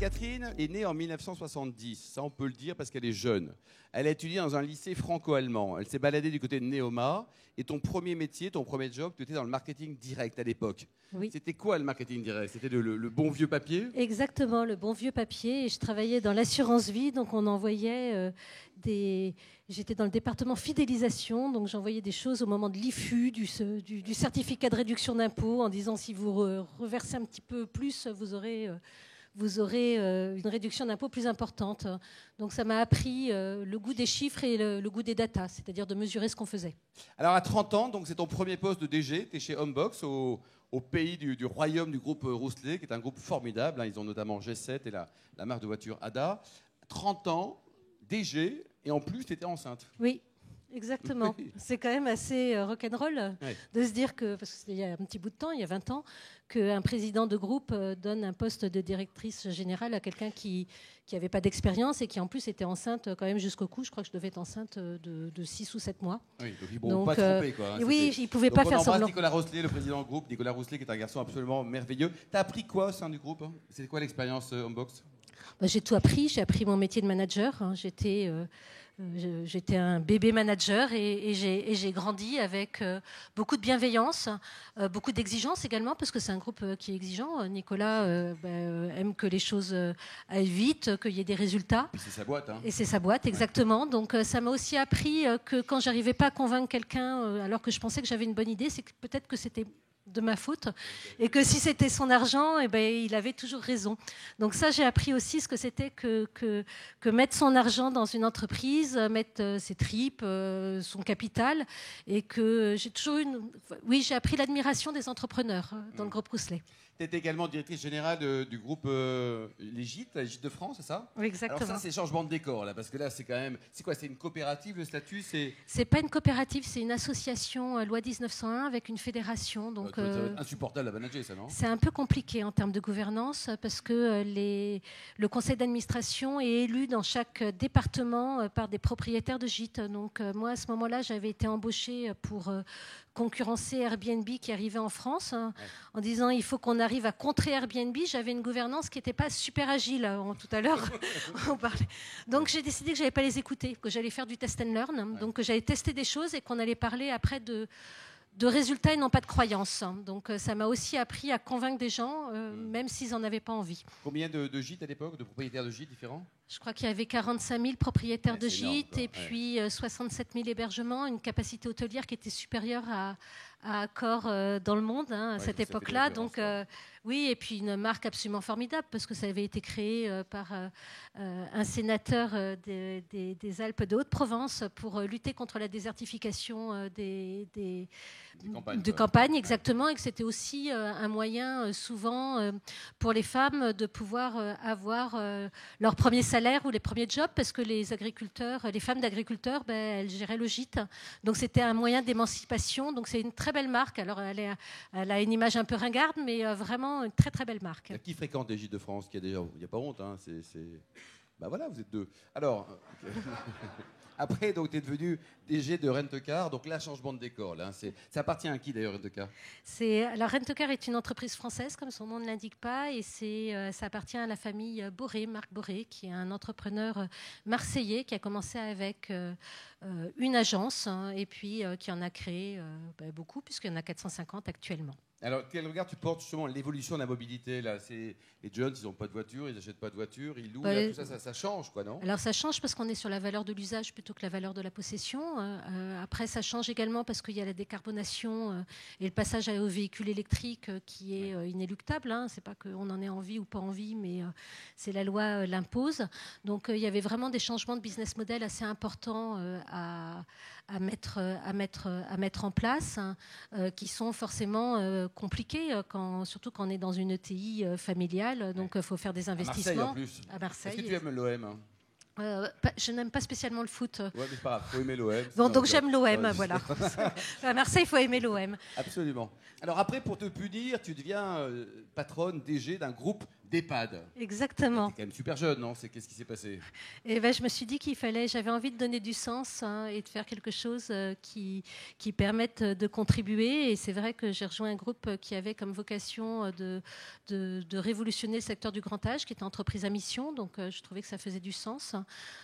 Anne-Catherine est née en 1970, ça on peut le dire parce qu'elle est jeune. Elle a étudié dans un lycée franco-allemand. Elle s'est baladée du côté de Neoma. Et ton premier métier, ton premier job, tu étais dans le marketing direct à l'époque. Oui. C'était quoi le marketing direct? C'était le bon vieux papier? Exactement, le bon vieux papier. Et je travaillais dans l'assurance vie, donc on envoyait des... J'étais dans le département fidélisation, donc j'envoyais des choses au moment de l'IFU, du certificat de réduction d'impôt, en disant si vous reversez un petit peu plus, vous aurez une réduction d'impôt plus importante. Donc ça m'a appris le goût des chiffres et le goût des datas, c'est-à-dire de mesurer ce qu'on faisait. Alors à 30 ans, donc c'est ton premier poste de DG, tu es chez Homebox, au pays du royaume du groupe Rousselet, qui est un groupe formidable. Hein. Ils ont notamment G7 et la marque de voiture Ada. 30 ans, DG, et en plus tu étais enceinte. Oui. Exactement. Oui. C'est quand même assez rock'n'roll de se dire que, parce que c'était il y a un petit bout de temps, il y a 20 ans, qu'un président de groupe donne un poste de directrice générale à quelqu'un qui n'avait pas d'expérience et qui en plus était enceinte quand même jusqu'au cou. Je crois que je devais être enceinte de 6 ou 7 mois. Oui, donc ils ne vont pas tromper. Quoi, hein, oui, il ne pouvait pas faire semblant. Nicolas Rousselet, le président du groupe. Nicolas Rousselet qui est un garçon absolument merveilleux. Tu as appris quoi au sein du groupe? C'était quoi l'expérience Homebox? J'ai tout appris. J'ai appris mon métier de manager. Hein. J'étais un bébé manager et j'ai grandi avec beaucoup de bienveillance, beaucoup d'exigence également, parce que c'est un groupe qui est exigeant. Nicolas aime que les choses aillent vite, qu'il y ait des résultats. Et c'est sa boîte. Hein. Et c'est sa boîte, exactement. Donc ça m'a aussi appris que quand j'arrivais pas à convaincre quelqu'un, alors que je pensais que j'avais une bonne idée, c'est que peut-être que c'était de ma faute, et que si c'était son argent, il avait toujours raison. Donc ça, j'ai appris aussi ce que c'était que mettre son argent dans une entreprise, mettre ses tripes, son capital, et que j'ai toujours j'ai appris l'admiration des entrepreneurs dans le groupe Rousselet. Tu étais également directrice générale du groupe les Gîtes de France, c'est ça? Oui, exactement. Alors ça, c'est changement de décor, là, parce que là, c'est quand même... C'est quoi? C'est une coopérative, le statut? C'est pas une coopérative, c'est une association loi 1901 avec une fédération. Donc, ça va être insupportable à manager, ça, non? C'est un peu compliqué en termes de gouvernance, parce que le conseil d'administration est élu dans chaque département par des propriétaires de gîtes. Donc moi, à ce moment-là, j'avais été embauchée pour... concurrencer Airbnb qui arrivait en France, en disant il faut qu'on arrive à contrer Airbnb. J'avais une gouvernance qui n'était pas super agile. Tout à l'heure, on parlait. Donc j'ai décidé que je n'allais pas les écouter, que j'allais faire du test and learn, donc que j'allais tester des choses et qu'on allait parler après de résultats et non pas de croyances. Donc ça m'a aussi appris à convaincre des gens, même s'ils n'en avaient pas envie. Combien de gîtes à l'époque, de propriétaires de gîtes différents? Je crois qu'il y avait 45 000 propriétaires de gîtes énorme, et puis 67 000 hébergements, une capacité hôtelière qui était supérieure à Accor dans le monde à cette époque-là. Donc oui, et puis une marque absolument formidable parce que ça avait été créé par un sénateur des Alpes de Haute-Provence pour lutter contre la désertification de campagne, exactement, et que c'était aussi un moyen souvent pour les femmes de pouvoir avoir leur premier salaire ou les premiers jobs, parce que les femmes d'agriculteurs, elles géraient le gîte. Donc c'était un moyen d'émancipation. Donc c'est une très belle marque. Alors elle a une image un peu ringarde, mais vraiment une très très belle marque. Qui fréquente les gîtes de France? Il n'y a pas honte. Hein. Ben voilà, vous êtes deux. Alors, après, donc tu es devenu DG de Rent-A-Car. Donc là, changement de décor. Là, ça appartient à qui d'ailleurs, Rent-A-Car? Alors Rent-A-Car est une entreprise française, comme son nom ne l'indique pas, et ça appartient à la famille Boré, Marc Boré, qui est un entrepreneur marseillais qui a commencé avec une agence et puis qui en a créé beaucoup, puisqu'il y en a 450 actuellement. Alors, quel regard tu portes justement l'évolution de la mobilité là? Les jeunes, ils n'ont pas de voiture, ils n'achètent pas de voiture, ils louent, là, tout ça change, quoi, non? Alors ça change parce qu'on est sur la valeur de l'usage plutôt que la valeur de la possession. Après, ça change également parce qu'il y a la décarbonation et le passage aux véhicules électriques qui est inéluctable. Hein. C'est pas qu'on en ait envie ou pas envie, mais c'est la loi l'impose. Donc il y avait vraiment des changements de business model assez importants à mettre en place, qui sont forcément compliqués, surtout quand on est dans une ETI familiale. Donc il faut faire des investissements. À Marseille, en plus. À Marseille. Est-ce que tu aimes l'OM? Je n'aime pas spécialement le foot. Ouais, mais c'est pas grave, il faut aimer l'OM. Donc j'aime l'OM, voilà. À Marseille, il faut aimer l'OM. Absolument. Alors après, pour te punir, tu deviens patronne, DG d'un groupe d'EHPAD. Exactement. T'es quand même super jeune, non? Qu'est-ce qui s'est passé? Et ben, je me suis dit j'avais envie de donner du sens et de faire quelque chose qui permette de contribuer. Et c'est vrai que j'ai rejoint un groupe qui avait comme vocation de révolutionner le secteur du grand âge, qui était entreprise à mission. Donc je trouvais que ça faisait du sens.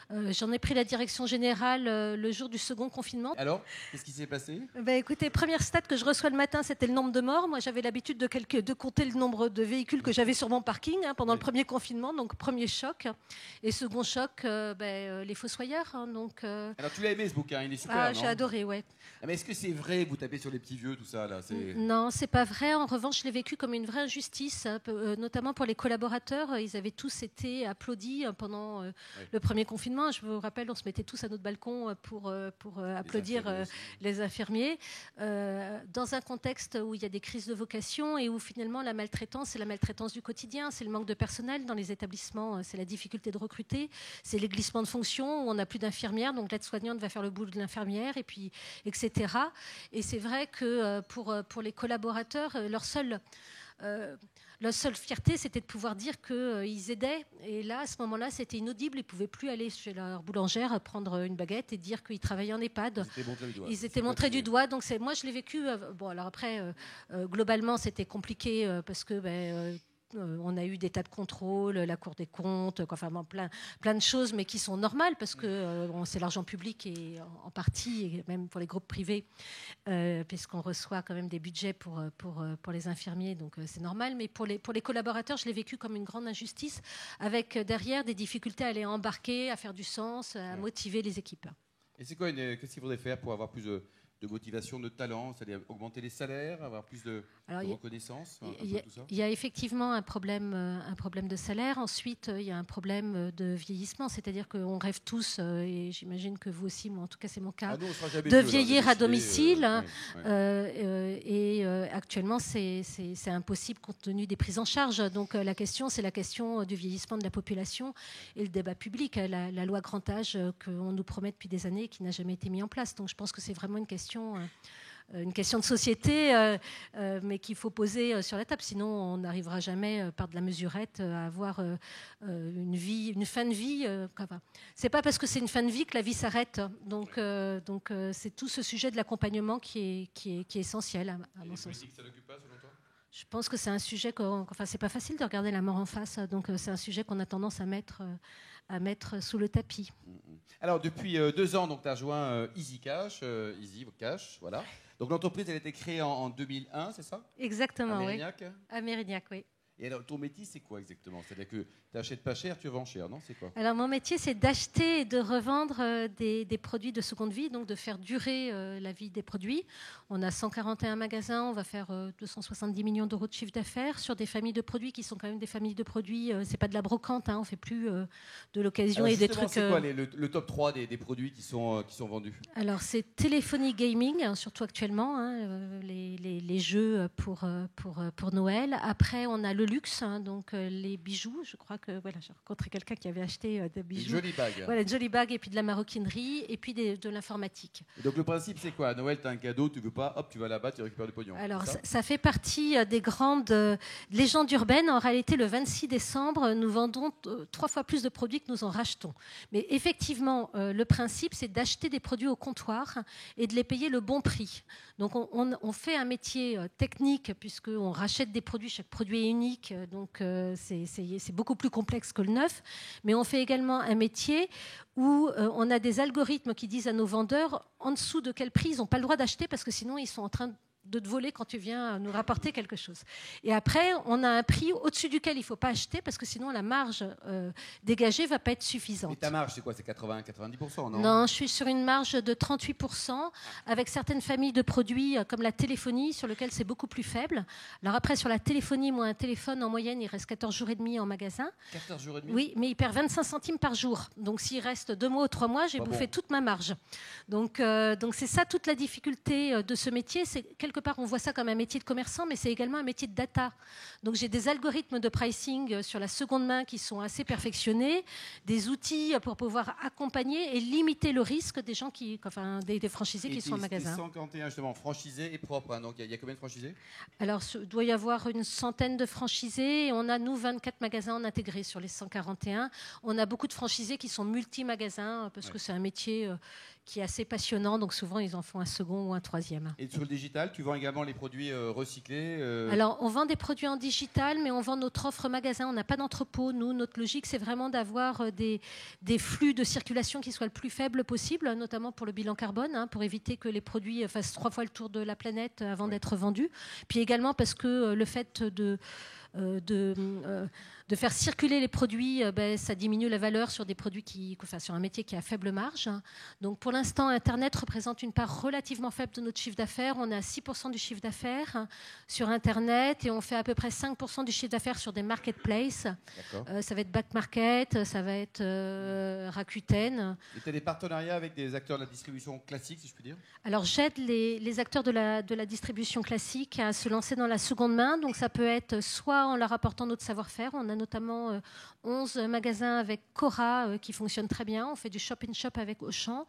J'en ai pris la direction générale le jour du second confinement. Alors, qu'est-ce qui s'est passé? Écoutez, première stat que je reçois le matin, c'était le nombre de morts. Moi, j'avais l'habitude de compter le nombre de véhicules que j'avais sur mon parking pendant le premier confinement, donc premier choc. Et second choc, les fossoyeurs. Donc, alors, tu l'as aimé ce bouquin, il est super, non? J'ai adoré, ouais. Mais est-ce que c'est vrai, vous tapez sur les petits vieux, tout ça là? Non, c'est pas vrai. En revanche, je l'ai vécu comme une vraie injustice, notamment pour les collaborateurs. Ils avaient tous été applaudis pendant le premier confinement. Je vous rappelle, on se mettait tous à notre balcon pour applaudir les infirmiers, dans un contexte où il y a des crises de vocation et où finalement la maltraitance, c'est la maltraitance du quotidien, c'est le manque de personnel dans les établissements, c'est la difficulté de recruter, c'est les glissements de fonction où on n'a plus d'infirmière, donc l'aide-soignante va faire le boulot de l'infirmière, et puis etc. Et c'est vrai que pour les collaborateurs, leur seule fierté, c'était de pouvoir dire qu'ils aidaient. Et là, à ce moment-là, c'était inaudible. Ils ne pouvaient plus aller chez leur boulangère, prendre une baguette et dire qu'ils travaillaient en EHPAD. Ils étaient montrés du doigt. Donc moi, je l'ai vécu. Bon, alors après, globalement, c'était compliqué parce que... on a eu des tas de contrôles, la Cour des comptes, plein de choses, mais qui sont normales parce que c'est l'argent public et en partie, et même pour les groupes privés, puisqu'on reçoit quand même des budgets pour les infirmiers, donc c'est normal. Mais pour les collaborateurs, je l'ai vécu comme une grande injustice, avec derrière des difficultés à les embarquer, à faire du sens, à motiver les équipes. Et c'est quoi, qu'est-ce qu'il faudrait faire pour avoir plus de motivation, de talent, c'est-à-dire augmenter les salaires, avoir plus de reconnaissance? Il y a effectivement un problème de salaire. Ensuite, il y a un problème de vieillissement, c'est-à-dire qu'on rêve tous, et j'imagine que vous aussi, moi en tout cas c'est mon cas, de vieillir à domicile. Et actuellement, c'est impossible compte tenu des prises en charge. Donc la question, c'est la question du vieillissement de la population et le débat public, la loi grand âge qu'on nous promet depuis des années et qui n'a jamais été mise en place. Donc je pense que c'est vraiment une question de société, mais qu'il faut poser sur la table. Sinon, on n'arrivera jamais, par de la mesurette, à avoir une fin de vie. C'est pas parce que c'est une fin de vie que la vie s'arrête. Donc c'est tout ce sujet de l'accompagnement qui est essentiel, à mon sens. Ça n'occupe pas, selon toi? Je pense que c'est un sujet c'est pas facile de regarder la mort en face. Donc c'est un sujet qu'on a tendance à mettre sous le tapis. Alors, depuis 2 ans, tu as rejoint Easy Cash, voilà. Donc, l'entreprise, elle a été créée en 2001, c'est ça? Exactement, à Mérignac. Oui. À Mérignac, oui. Et alors, ton métier, c'est quoi exactement? C'est-à-dire que tu achètes pas cher, tu vends cher, non? C'est quoi? Alors, mon métier, c'est d'acheter et de revendre des produits de seconde vie, donc de faire durer la vie des produits. On a 141 magasins, on va faire 270 millions d'euros de chiffre d'affaires sur des familles de produits qui sont quand même des familles de produits. C'est pas de la brocante, on fait plus de l'occasion et des trucs. C'est quoi le top 3 des produits qui sont vendus? Alors, c'est téléphonie gaming, surtout actuellement, les jeux pour Noël. Après, on a le luxe, donc les bijoux. Je crois que j'ai rencontré quelqu'un qui avait acheté des bijoux. Une jolie bague. Voilà, une jolie bague, et puis de la maroquinerie, et puis de l'informatique. Et donc le principe, c'est quoi? À Noël, tu as un cadeau, tu veux pas, hop, tu vas là-bas, tu récupères du pognon. Alors ça fait partie des grandes légendes urbaines. En réalité, le 26 décembre, nous vendons 3 fois plus de produits que nous en rachetons. Mais effectivement, le principe, c'est d'acheter des produits au comptoir et de les payer le bon prix. Donc on fait un métier technique, puisqu'on rachète des produits, chaque produit est unique. Donc c'est beaucoup plus complexe que le neuf, mais on fait également un métier où on a des algorithmes qui disent à nos vendeurs en dessous de quel prix ils n'ont pas le droit d'acheter, parce que sinon ils sont en train de te voler quand tu viens nous rapporter quelque chose. Et après, on a un prix au-dessus duquel il ne faut pas acheter, parce que sinon la marge dégagée ne va pas être suffisante. Et ta marge, c'est quoi? C'est 80-90%, non? Non, je suis sur une marge de 38%, avec certaines familles de produits comme la téléphonie, sur lequel c'est beaucoup plus faible. Alors après, sur la téléphonie, moi, un téléphone, en moyenne, il reste 14 jours et demi en magasin. 14 jours et demi? Oui, mais il perd 25 centimes par jour. Donc s'il reste 2 mois ou 3 mois, j'ai bouffé toute ma marge. Donc c'est ça toute la difficulté de ce métier. C'est quel quelque part, on voit ça comme un métier de commerçant, mais c'est également un métier de data. Donc j'ai des algorithmes de pricing sur la seconde main qui sont assez perfectionnés, des outils pour pouvoir accompagner et limiter le risque des gens des franchisés qui sont en magasin. 141 justement, franchisés et propres. Hein. Donc il y a combien de franchisés? Alors il doit y avoir une centaine de franchisés. Et on a, nous, 24 magasins en intégré sur les 141. On a beaucoup de franchisés qui sont multi-magasins parce que c'est un métier qui est assez passionnant. Donc souvent, ils en font un second ou un troisième. Et sur le digital, tu vends également les produits recyclés Alors, on vend des produits en digital, mais on vend notre offre magasin. On n'a pas d'entrepôt. Nous, notre logique, c'est vraiment d'avoir des flux de circulation qui soient le plus faibles possible, notamment pour le bilan carbone, pour éviter que les produits fassent 3 fois le tour de la planète avant d'être vendus. Puis également parce que le fait de faire circuler les produits, ça diminue la valeur sur des produits sur un métier qui a faible marge. Donc pour l'instant, Internet représente une part relativement faible de notre chiffre d'affaires. On est à 6% du chiffre d'affaires sur Internet et on fait à peu près 5% du chiffre d'affaires sur des marketplaces. Ça va être Back Market, ça va être Rakuten. Et tu as des partenariats avec des acteurs de la distribution classique, si je puis dire? Alors j'aide les acteurs de la distribution classique à se lancer dans la seconde main. Donc ça peut être soit en leur apportant notre savoir-faire. On a notamment 11 magasins avec Cora qui fonctionnent très bien. On fait du shop-in-shop avec Auchan.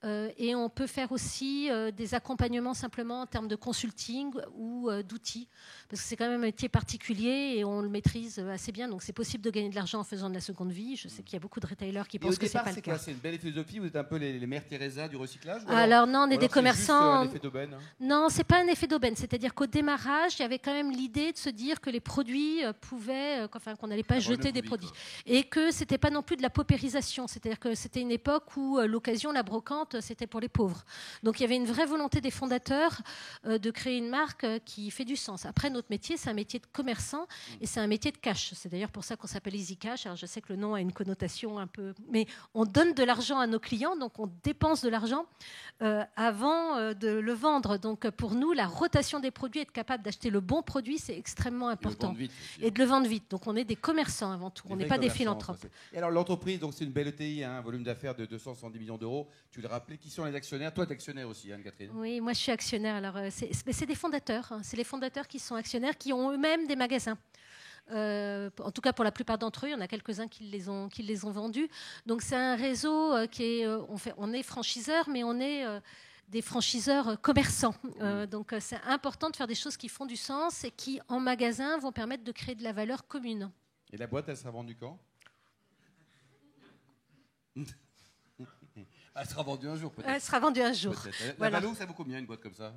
Et on peut faire aussi des accompagnements simplement en termes de consulting ou d'outils. Parce que c'est quand même un métier particulier et on le maîtrise assez bien. Donc c'est possible de gagner de l'argent en faisant de la seconde vie. Je sais qu'il y a beaucoup de retailers qui pensent que c'est pas le cas. C'est une belle philosophie. Vous êtes un peu les mères Teresa du recyclage? Alors non, on est des commerçants. C'est juste un effet d'aubaine. Non, c'est pas un effet d'aubaine. C'est-à-dire qu'au démarrage, il y avait quand même l'idée de se dire que les produits pouvaient, qu'on n'allait pas jeter des produits. Et que c'était pas non plus de la paupérisation. C'est-à-dire que c'était une époque où l'occasion, la brocante, c'était pour les pauvres. Donc il y avait une vraie volonté des fondateurs de créer une marque qui fait du sens. Après, notre métier, c'est un métier de commerçant et c'est un métier de cash. C'est d'ailleurs pour ça qu'on s'appelle Easy Cash. Alors je sais que le nom a une connotation un peu... Mais on donne de l'argent à nos clients, donc on dépense de l'argent avant de le vendre. Donc pour nous, la rotation des produits, être capable d'acheter le bon produit, c'est extrêmement important. Et de le vendre vite. Donc on est des commerçants avant tout. On n'est pas des philanthropes. Et alors l'entreprise, donc c'est une belle ETI, un volume d'affaires de 270 millions d'euros. Tu le rappelais, qui sont les actionnaires? Toi, tu es actionnaire aussi, Anne-Catherine? Oui, moi je suis actionnaire. Alors c'est des fondateurs. C'est les fondateurs qui sont actionnaires, qui ont eux-mêmes des magasins. En tout cas, pour la plupart d'entre eux, il y en a quelques-uns qui les ont vendus. Donc c'est un réseau qui est... on est franchiseurs, mais on est... des franchiseurs commerçants. Donc c'est important de faire des choses qui font du sens et qui, en magasin, vont permettre de créer de la valeur commune. Et la boîte, elle sera vendue quand? Elle sera vendue un jour, peut-être. Elle sera vendue un jour. La Valo, ça vaut combien, une boîte comme ça?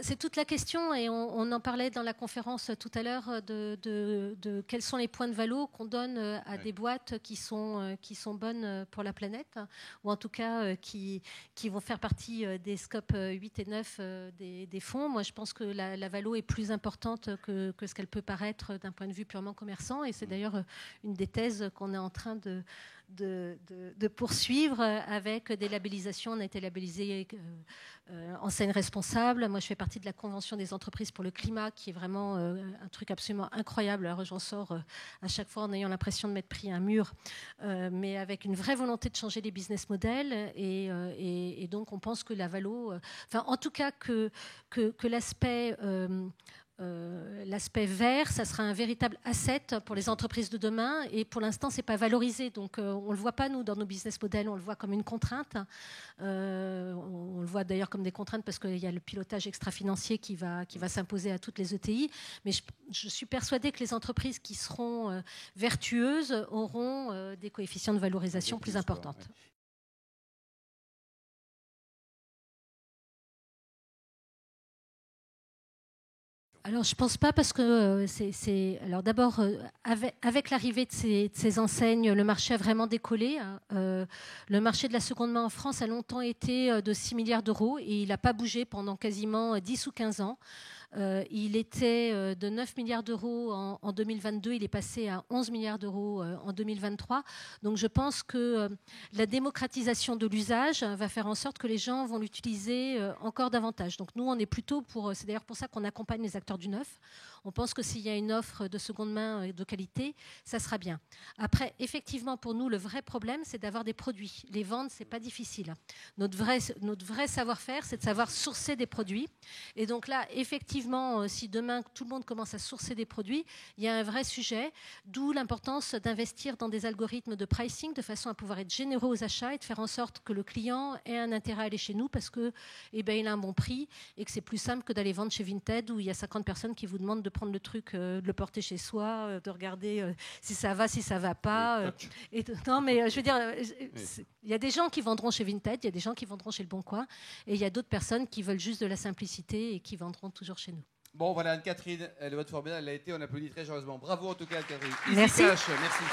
C'est toute la question, et on en parlait dans la conférence tout à l'heure, de quels sont les points de valo qu'on donne à des boîtes qui sont bonnes pour la planète, ou en tout cas qui vont faire partie des scopes 8 et 9 des fonds. Moi, je pense que la valo est plus importante que ce qu'elle peut paraître d'un point de vue purement commerçant, et c'est d'ailleurs une des thèses qu'on est en train de poursuivre avec des labellisations. On a été labellisé enseigne responsable. Moi, je fais partie de la Convention des entreprises pour le climat, qui est vraiment un truc absolument incroyable. Alors, j'en sors à chaque fois en ayant l'impression de m'être pris un mur, mais avec une vraie volonté de changer les business models. Et donc, on pense que la valo... en tout cas, que l'aspect... l'aspect vert, ça sera un véritable asset pour les entreprises de demain, et pour l'instant, c'est pas valorisé. Donc, on le voit pas, nous, dans nos business models, on le voit comme une contrainte. On le voit d'ailleurs comme des contraintes parce qu'il y a le pilotage extra-financier qui va s'imposer à toutes les ETI. Mais je suis persuadée que les entreprises qui seront vertueuses auront des coefficients de valorisation plus importants. Ouais. Alors, je ne pense pas, parce que alors d'abord, avec l'arrivée de ces enseignes, le marché a vraiment décollé. Le marché de la seconde main en France a longtemps été de 6 milliards d'euros et il n'a pas bougé pendant quasiment 10 ou 15 ans. Il était de 9 milliards d'euros en 2022, il est passé à 11 milliards d'euros en 2023. Donc je pense que la démocratisation de l'usage va faire en sorte que les gens vont l'utiliser encore davantage. Donc nous, on est plutôt pour, c'est d'ailleurs pour ça qu'on accompagne les acteurs du neuf. On pense que s'il y a une offre de seconde main de qualité, ça sera bien. Après, effectivement, pour nous, le vrai problème, c'est d'avoir des produits. Les vendre, c'est pas difficile. Notre vrai savoir-faire, c'est de savoir sourcer des produits. Et donc là, effectivement, si demain, tout le monde commence à sourcer des produits, il y a un vrai sujet, d'où l'importance d'investir dans des algorithmes de pricing de façon à pouvoir être généreux aux achats et de faire en sorte que le client ait un intérêt à aller chez nous parce que, il a un bon prix et que c'est plus simple que d'aller vendre chez Vinted où il y a 50 personnes qui vous demandent de prendre le truc, de le porter chez soi, de regarder si ça va, si ça va pas. Non, mais je veux dire, il y a des gens qui vendront chez Vinted, il y a des gens qui vendront chez Le Bon Coin, et il y a d'autres personnes qui veulent juste de la simplicité et qui vendront toujours chez nous. Bon, voilà, Anne-Catherine, le vote formidable, elle a été, on applaudit très généreusement. Bravo en tout cas, Anne-Catherine. Merci. Easy Cash, merci.